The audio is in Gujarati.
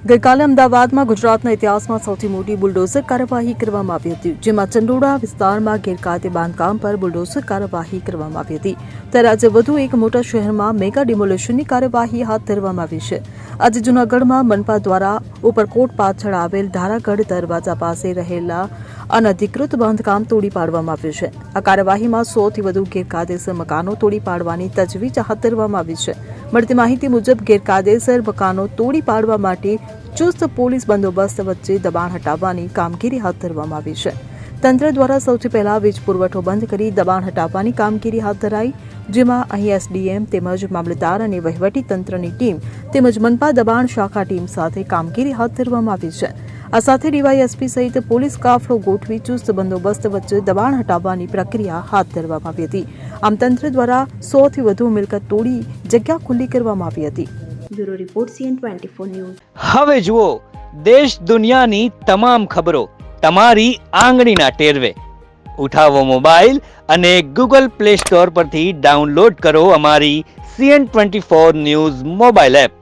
ગઈકાલે અમદાવાદમાં ગુજરાતના ઇતિહાસમાં સૌથી મોટી બુલડોઝર કાર્યવાહી કરવામાં આવી હતી, જેમાં ચંડોળા વિસ્તારમાં ગેરકાયદે બાંધકામ પર બુલડોઝર કાર્યવાહી કરવામાં આવી હતી. ત્યારે આજે વધુ એક મોટા શહેરમાં મેગા ડિમોલેશનની કાર્યવાહી હાથ ધરવામાં આવી છે. આજે જૂનાગઢમાં મનપા દ્વારા ઉપરકોટ પાછળ આવેલ ધારાગઢ દરવાજા પાસે રહેલા અનધિકૃત બાંધકામ તોડી પાડવામાં આવ્યું છે. આ કાર્યવાહીમાં 100થી વધુ ગેરકાયદેસર મકાનો તોડી પાડવાની તજવીજ હાથ ધરવામાં આવી છે. મળતી માહિતી મુજબ ગેરકાયદેસર મકાનો તોડી પાડવા માટે ચુસ્ત પોલીસ બંદોબસ્ત વચ્ચે દબાણ હટાવવાની કામગીરી હાથ ધરવામાં આવી છે. તંત્ર દ્વારા સૌથી પહેલા વીજ પુરવઠો બંધ કરી દબાણ હટાવવાની કામગીરી હાથ ધરાઈ, જેમાં અહીં એસડીએમ તેમજ મામલતદાર અને વહીવટી તંત્રની ટીમ તેમજ મનપા દબાણ શાખા ટીમ સાથે કામગીરી હાથ ધરવામાં આવી છે. આ સાથે ડીવાયએસપી સહિત પોલીસ કાફલો ગોઠવી ચુસ્ત બંદોબસ્ત વચ્ચે દબાણ હટાવવાની પ્રક્રિયા હાથ ધરવામાં આવી હતી. આમ તંત્ર દ્વારા 100થી વધુ મિલકત તોડી જગ્યા ખુલ્લી કરવામાં આવી હતી. Bureau report CN24 news. હવે જુઓ દેશ દુનિયાની તમામ ખબરો તમારી આંગળીના ટેરવે. ઉઠાવો મોબાઈલ અને Google Play Store પરથી ડાઉનલોડ કરો અમારી CN24 ન્યૂઝ મોબાઈલ એપ.